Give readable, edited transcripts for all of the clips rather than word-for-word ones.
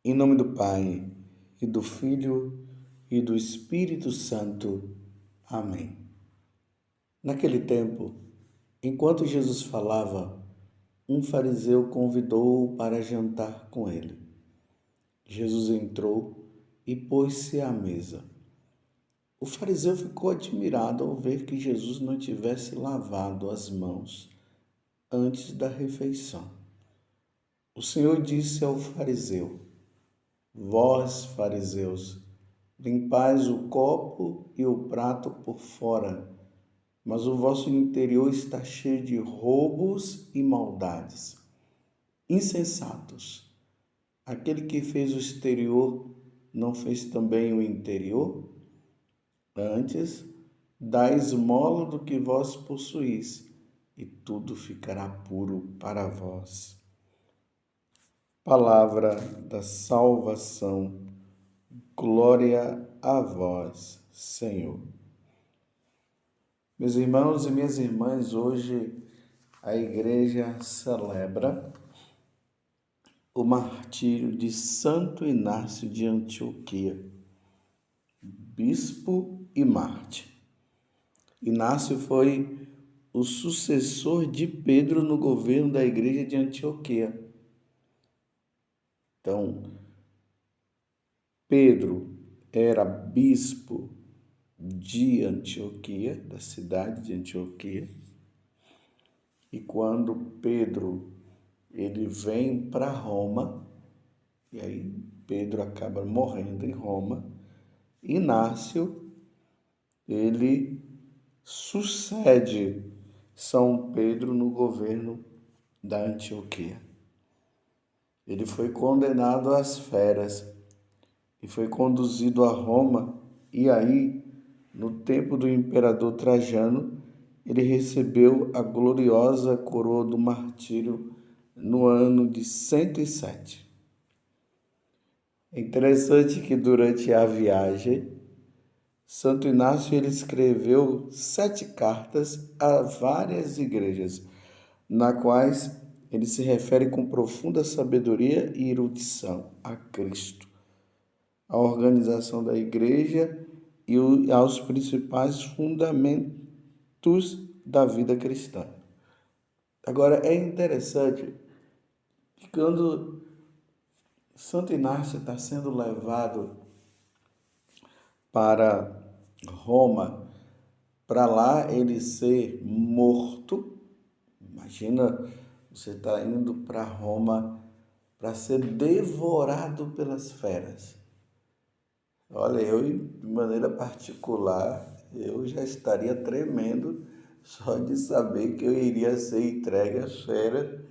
Em nome do Pai, e do Filho, e do Espírito Santo. Amém. Naquele tempo, enquanto Jesus falava, um fariseu convidou-o para jantar com ele. Jesus entrou e pôs-se à mesa. O fariseu ficou admirado ao ver que Jesus não tivesse lavado as mãos antes da refeição. O Senhor disse ao fariseu: Vós, fariseus, limpais o copo e o prato por fora, mas o vosso interior está cheio de roubos e maldades. Insensatos! Aquele que fez o exterior não fez também o interior? Antes, dai esmola do que vós possuís, e tudo ficará puro para vós. Palavra da salvação. Glória a vós, Senhor. Meus irmãos e minhas irmãs, hoje a igreja celebra o martírio de Santo Inácio de Antioquia, bispo e mártir. Inácio foi o sucessor de Pedro no governo da igreja de Antioquia. Então, Pedro era bispo de Antioquia, da cidade de Antioquia, e quando Pedro ele vem para Roma, e aí Pedro acaba morrendo em Roma, Inácio ele sucede São Pedro no governo da Antioquia. Ele foi condenado às feras e foi conduzido a Roma, e aí, no tempo do imperador Trajano, ele recebeu a gloriosa coroa do martírio no ano de 107. É interessante que durante a viagem, Santo Inácio ele escreveu 7 cartas a várias igrejas, na quais ele se refere com profunda sabedoria e erudição a Cristo, à organização da igreja e aos principais fundamentos da vida cristã. Agora, é interessante que quando Santo Inácio está sendo levado para Roma, para lá ele ser morto. Imagina, você está indo para Roma para ser devorado pelas feras. Olha, eu, de maneira particular, eu já estaria tremendo só de saber que eu iria ser entregue às feras,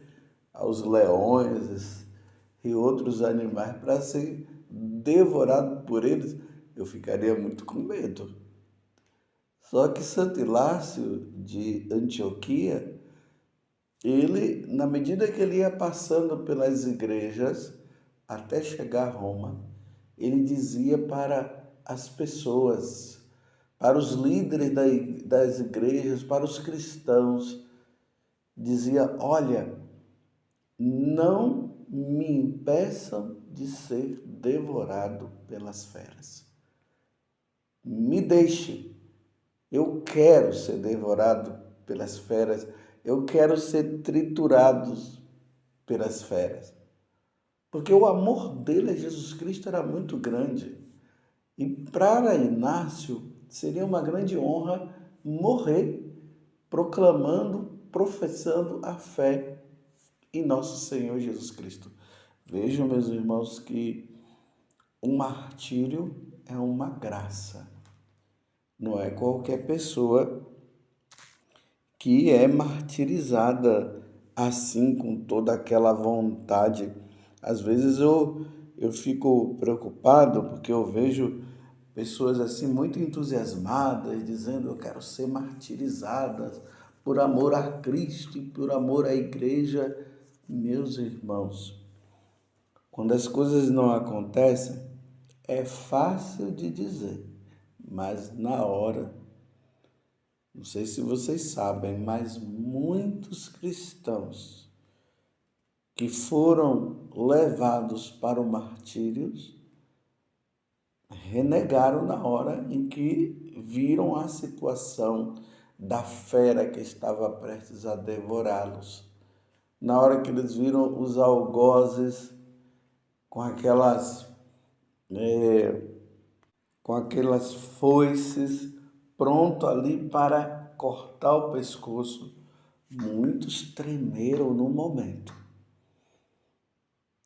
aos leões e outros animais para ser devorado por eles. Eu ficaria muito com medo. Só que Santo Inácio de Antioquia, ele, na medida que ele ia passando pelas igrejas até chegar a Roma, ele dizia para as pessoas, para os líderes das igrejas, para os cristãos, dizia: olha, não me impeçam de ser devorado pelas feras. Me deixe, eu quero ser devorado pelas feras, eu quero ser triturado pelas feras. Porque o amor dele a Jesus Cristo era muito grande. E para Inácio seria uma grande honra morrer proclamando, professando a fé em nosso Senhor Jesus Cristo. Vejam, meus irmãos, que o martírio é uma graça. Não é qualquer pessoa que é martirizada assim, com toda aquela vontade. Às vezes eu fico preocupado porque eu vejo pessoas assim muito entusiasmadas, dizendo: eu quero ser martirizadas por amor a Cristo e por amor à igreja. Meus irmãos, quando as coisas não acontecem, é fácil de dizer, mas na hora, não sei se vocês sabem, mas muitos cristãos que foram levados para o martírio renegaram na hora em que viram a situação da fera que estava prestes a devorá-los. Na hora que eles viram os algozes com aquelas foices pronto ali para cortar o pescoço, muitos tremeram no momento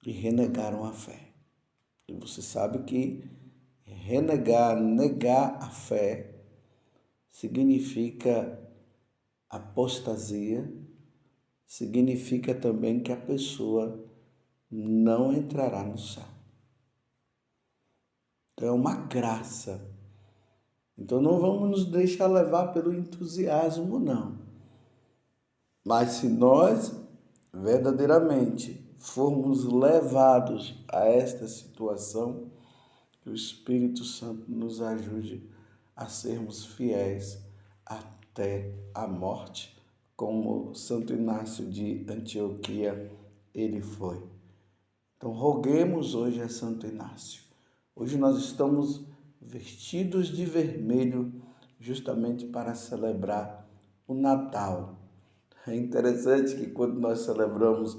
e renegaram a fé. E você sabe que negar a fé significa apostasia, significa também que a pessoa não entrará no céu. Então é uma graça. Então não vamos nos deixar levar pelo entusiasmo, não. Mas se nós verdadeiramente formos levados a esta situação, que o Espírito Santo nos ajude a sermos fiéis até a morte, como Santo Inácio de Antioquia ele foi. Então roguemos hoje a Santo Inácio. Hoje nós estamos vestidos de vermelho justamente para celebrar o Natal. É interessante que quando nós celebramos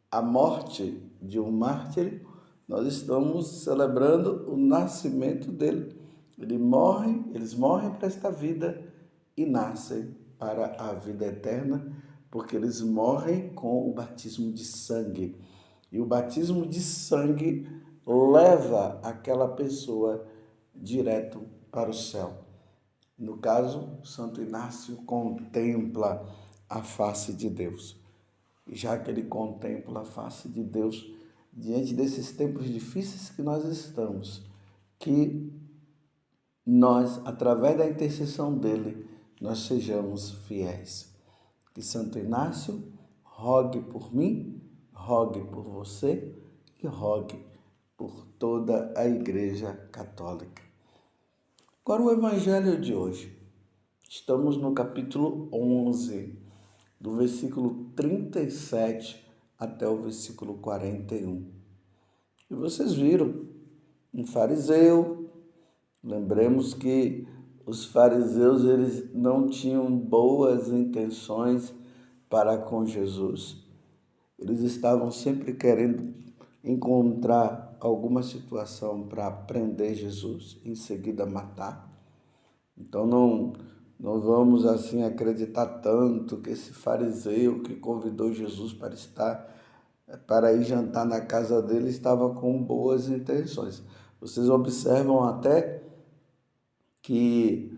a morte de um mártir, nós estamos celebrando o nascimento dele. Eles morrem para esta vida e nascem para a vida eterna, porque eles morrem com o batismo de sangue. E o batismo de sangue leva aquela pessoa direto para o céu. No caso, Santo Inácio contempla a face de Deus. E já que ele contempla a face de Deus, diante desses tempos difíceis que nós estamos, que nós, através da intercessão dele, nós sejamos fiéis. Que Santo Inácio rogue por mim, rogue por você e rogue por toda a Igreja Católica. Agora o Evangelho de hoje. Estamos no capítulo 11, do versículo 37 até o versículo 41. E vocês viram um fariseu. Lembremos que os fariseus eles não tinham boas intenções para com Jesus. Eles estavam sempre querendo encontrar alguma situação para prender Jesus, em seguida matar. Então não vamos assim acreditar tanto que esse fariseu que convidou Jesus para ir jantar na casa dele estava com boas intenções. Vocês observam até que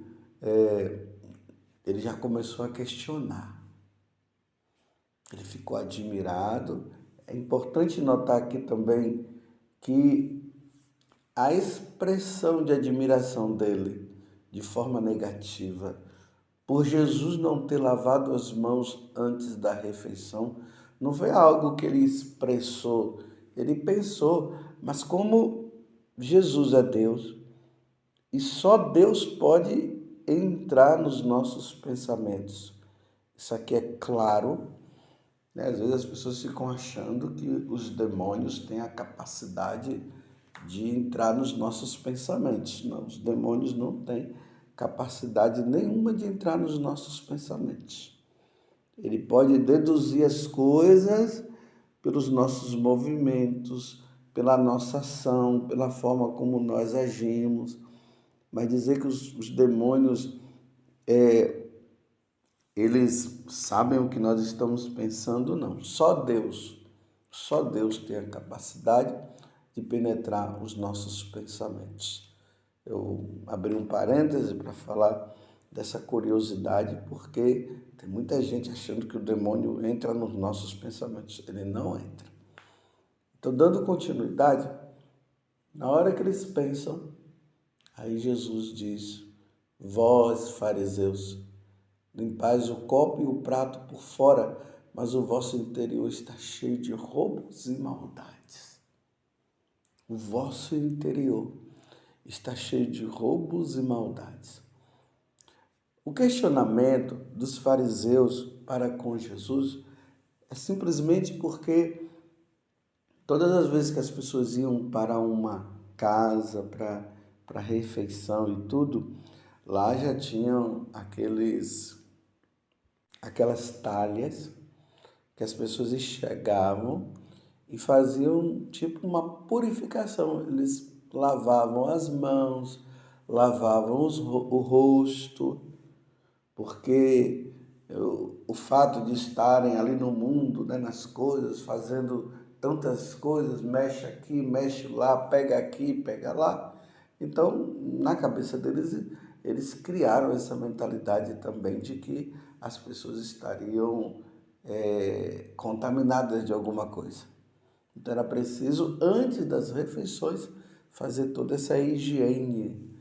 ele já começou a questionar. Ele ficou admirado. É importante notar aqui também que a expressão de admiração dele, de forma negativa, por Jesus não ter lavado as mãos antes da refeição, não foi algo que ele expressou, ele pensou, mas como Jesus é Deus, e só Deus pode entrar nos nossos pensamentos. Isso aqui é claro, né? Às vezes as pessoas ficam achando que os demônios têm a capacidade de entrar nos nossos pensamentos. Não, os demônios não têm capacidade nenhuma de entrar nos nossos pensamentos. Ele pode deduzir as coisas pelos nossos movimentos, pela nossa ação, pela forma como nós agimos. Mas dizer que os demônios, eles sabem o que nós estamos pensando, não. Só Deus tem a capacidade de penetrar os nossos pensamentos. Eu abri um parêntese para falar dessa curiosidade, porque tem muita gente achando que o demônio entra nos nossos pensamentos. Ele não entra. Então, dando continuidade, na hora que eles pensam, aí Jesus diz: vós, fariseus, limpais o copo e o prato por fora, mas o vosso interior está cheio de roubos e maldades. O vosso interior está cheio de roubos e maldades. O questionamento dos fariseus para com Jesus é simplesmente porque Todas as vezes que as pessoas iam para uma casa, para refeição e tudo, lá já tinham aquelas talhas que as pessoas chegavam e faziam tipo uma purificação. Eles lavavam as mãos, lavavam o rosto, porque o fato de estarem ali no mundo, né, nas coisas, fazendo tantas coisas, mexe aqui, mexe lá, pega aqui, pega lá. Então, na cabeça deles, eles criaram essa mentalidade também de que as pessoas estariam contaminadas de alguma coisa. Então, era preciso, antes das refeições, fazer toda essa higiene.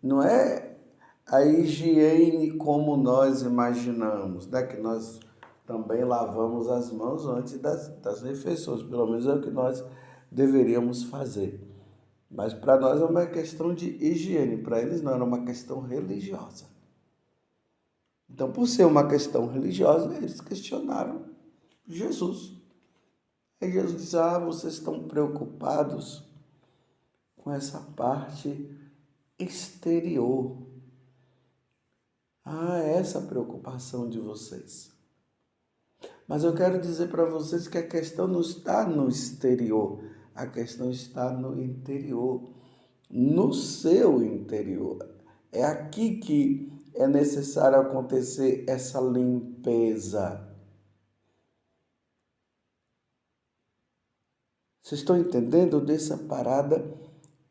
Não é a higiene como nós imaginamos, né? Que nós também lavamos as mãos antes das refeições, pelo menos é o que nós deveríamos fazer. Mas para nós é uma questão de higiene, para eles não, era uma questão religiosa. Então, por ser uma questão religiosa, eles questionaram Jesus. Aí Jesus diz: vocês estão preocupados com essa parte exterior. Essa a preocupação de vocês. Mas eu quero dizer para vocês que a questão não está no exterior, a questão está no interior, no seu interior. É aqui que é necessário acontecer essa limpeza. Vocês estão entendendo dessa parada?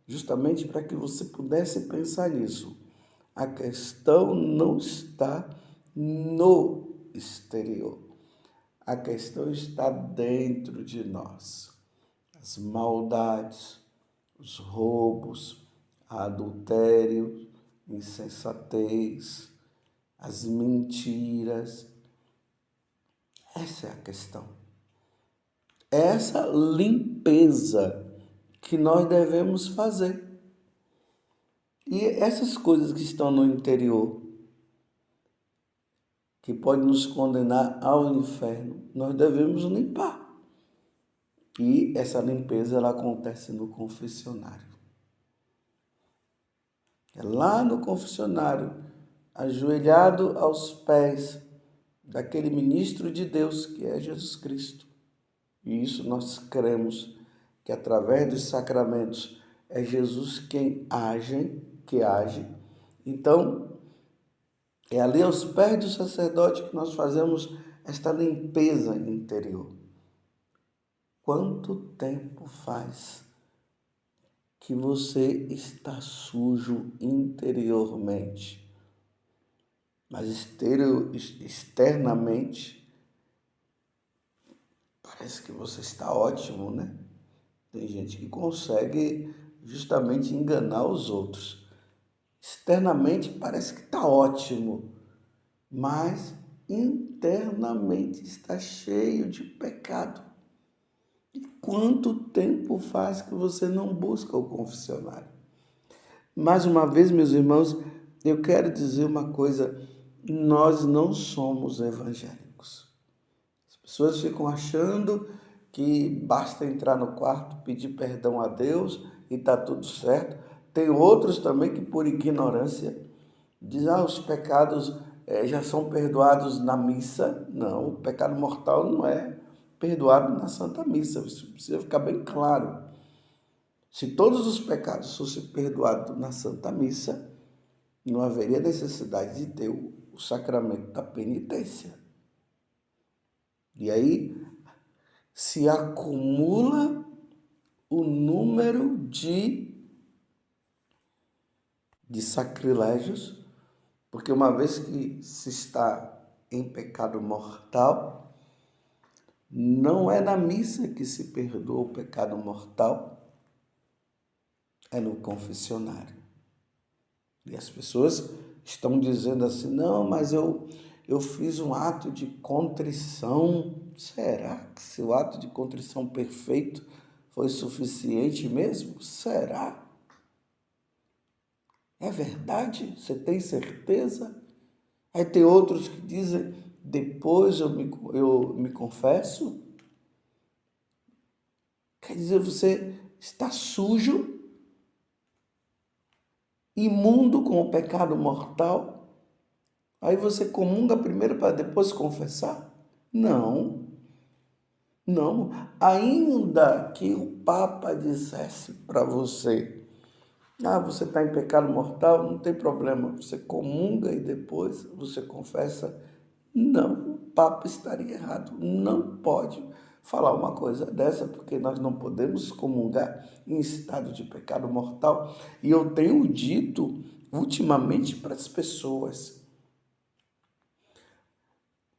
Justamente para que você pudesse pensar nisso. A questão não está no exterior. A questão está dentro de nós. As maldades, os roubos, a adultério, insensatez, as mentiras. Essa é a questão. Essa limpeza que nós devemos fazer. E essas coisas que estão no interior, que podem nos condenar ao inferno, nós devemos limpar. E essa limpeza ela acontece no confessionário. É lá no confessionário, ajoelhado aos pés daquele ministro de Deus que é Jesus Cristo. E isso nós cremos que através dos sacramentos é Jesus quem age. Então, é ali aos pés do sacerdote que nós fazemos esta limpeza interior. Quanto tempo faz que você está sujo interiormente, mas externamente parece que você está ótimo, né? Tem gente que consegue justamente enganar os outros. Externamente parece que está ótimo, mas internamente está cheio de pecado. E quanto tempo faz que você não busca o confessionário? Mais uma vez, meus irmãos, eu quero dizer uma coisa: nós não somos evangélicos. As pessoas ficam achando que basta entrar no quarto, pedir perdão a Deus e está tudo certo. Tem outros também que, por ignorância, dizem: os pecados já são perdoados na missa. Não, o pecado mortal não é perdoado na Santa Missa. Isso precisa ficar bem claro. Se todos os pecados fossem perdoados na Santa Missa, não haveria necessidade de ter o sacramento da penitência. E aí se acumula o número de sacrilégios, porque uma vez que se está em pecado mortal, não é na missa que se perdoa o pecado mortal, é no confessionário. E as pessoas estão dizendo assim: não, mas eu fiz um ato de contrição. Será que seu ato de contrição perfeito foi suficiente mesmo? Será? É verdade? Você tem certeza? Aí tem outros que dizem: depois eu me confesso. Quer dizer, você está sujo, imundo com o pecado mortal. Aí você comunga primeiro para depois confessar? Não, não. Ainda que o Papa dissesse para você, você está em pecado mortal, não tem problema. Você comunga e depois você confessa. Não, o Papa estaria errado. Não pode falar uma coisa dessa, porque nós não podemos comungar em estado de pecado mortal. E eu tenho dito ultimamente para as pessoas,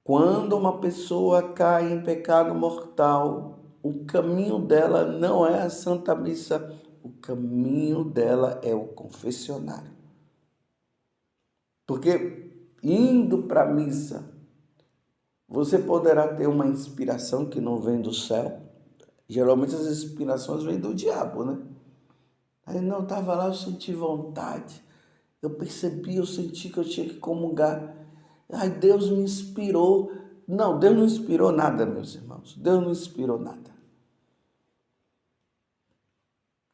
quando uma pessoa cai em pecado mortal, o caminho dela não é a Santa Missa, o caminho dela é o confessionário. Porque indo para a missa, você poderá ter uma inspiração que não vem do céu. Geralmente as inspirações vêm do diabo, né? Aí não, estava lá, eu senti vontade. Eu percebi, eu senti que eu tinha que comungar. Ai, Deus me inspirou. Não, Deus não inspirou nada, meus irmãos. Deus não inspirou nada.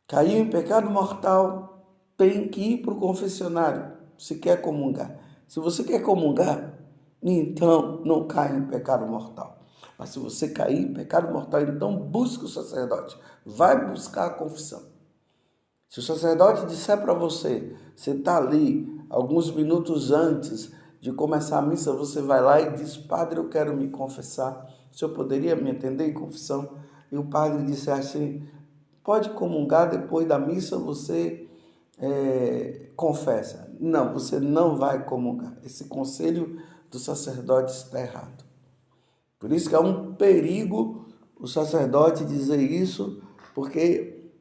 Caiu em pecado mortal, tem que ir para o confessionário, se quer comungar. Se você quer comungar, então não cai em pecado mortal. Mas se você cair em pecado mortal, então busque o sacerdote. Vai buscar a confissão. Se o sacerdote disser para você, você está ali, alguns minutos antes de começar a missa, você vai lá e diz, padre, eu quero me confessar. O senhor poderia me atender em confissão? E o padre disse assim, pode comungar, depois da missa você confessa. Não, você não vai comungar. Esse conselho do sacerdote está errado. Por isso que é um perigo o sacerdote dizer isso, porque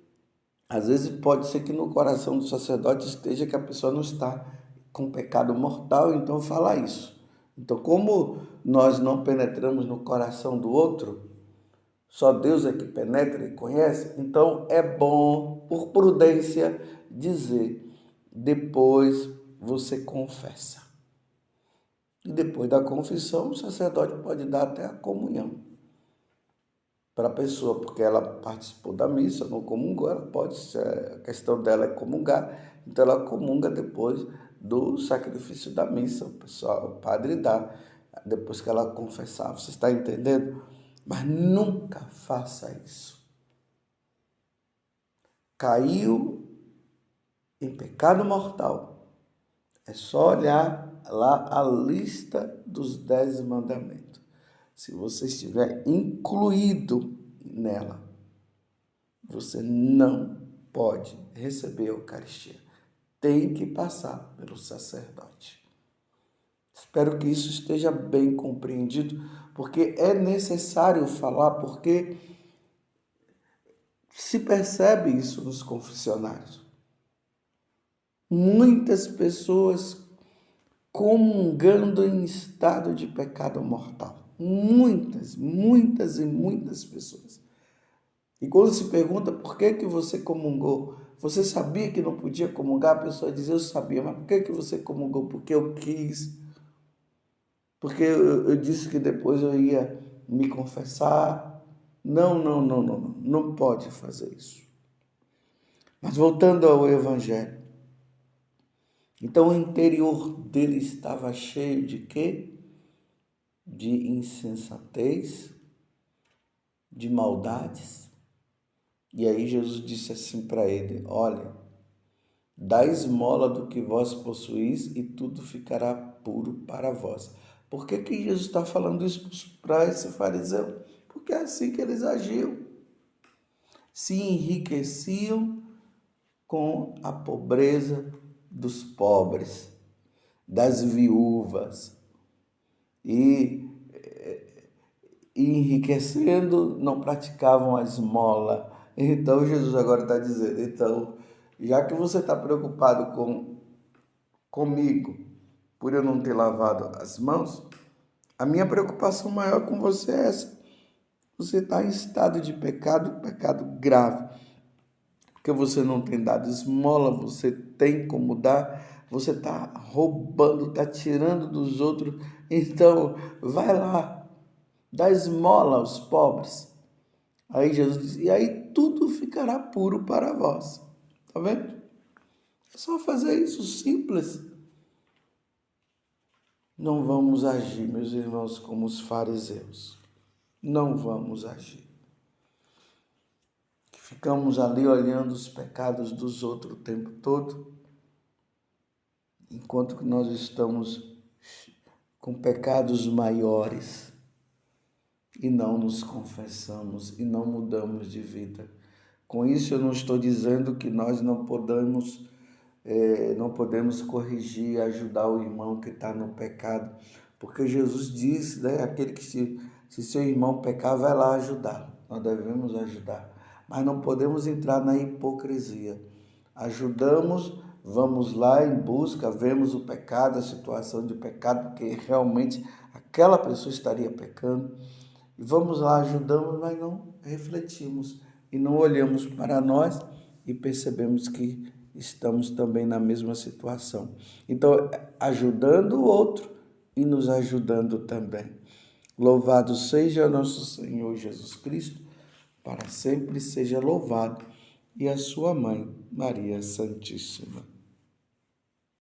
às vezes pode ser que no coração do sacerdote esteja que a pessoa não está com pecado mortal, então fala isso. Então, como nós não penetramos no coração do outro, só Deus é que penetra e conhece, então é bom, por prudência, dizer, depois você confessa. E depois da confissão, o sacerdote pode dar até a comunhão para a pessoa, porque ela participou da missa, não comungou, ela pode, a questão dela é comungar, então ela comunga depois do sacrifício da missa, o padre dá, depois que ela confessar, você está entendendo? Mas nunca faça isso. Caiu em pecado mortal, é só olhar lá a lista dos 10 mandamentos. Se você estiver incluído nela, você não pode receber a Eucaristia. Tem que passar pelo sacerdote. Espero que isso esteja bem compreendido, porque é necessário falar, porque se percebe isso nos confessionários. Muitas pessoas comungando em estado de pecado mortal. Muitas e muitas pessoas. E quando se pergunta por que você comungou, você sabia que não podia comungar? A pessoa diz, eu sabia, mas por que você comungou? Porque eu quis. Porque eu disse que depois eu ia me confessar. Não pode fazer isso. Mas voltando ao Evangelho. Então o interior dele estava cheio de quê? De insensatez, de maldades. E aí Jesus disse assim para ele, olha, dá esmola do que vós possuís e tudo ficará puro para vós. Por que Jesus está falando isso para esse fariseu? Porque é assim que eles agiam. Se enriqueciam com a pobreza dos pobres, das viúvas. E enriquecendo, não praticavam a esmola. Então Jesus agora está dizendo, então, já que você está preocupado comigo, por eu não ter lavado as mãos, a minha preocupação maior com você é essa. Você está em estado de pecado, pecado grave. Porque você não tem dado esmola, você tem como dar, você está roubando, está tirando dos outros. Então, vai lá, dá esmola aos pobres. Aí Jesus diz, e aí tudo ficará puro para vós. Tá vendo? É só fazer isso, simples. Não vamos agir, meus irmãos, como os fariseus. Não vamos agir. Ficamos ali olhando os pecados dos outros o tempo todo, enquanto que nós estamos com pecados maiores e não nos confessamos e não mudamos de vida. Com isso eu não estou dizendo que nós não podemos corrigir, ajudar o irmão que está no pecado, porque Jesus disse, né, aquele que se seu irmão pecar, vai lá ajudar. Nós devemos ajudar, mas não podemos entrar na hipocrisia. Ajudamos, vamos lá em busca, vemos o pecado, a situação de pecado, porque realmente aquela pessoa estaria pecando, e vamos lá, ajudamos, mas não refletimos e não olhamos para nós e percebemos que estamos também na mesma situação. Então, ajudando o outro e nos ajudando também. Louvado seja nosso Senhor Jesus Cristo, para sempre seja louvado, e a sua mãe, Maria Santíssima.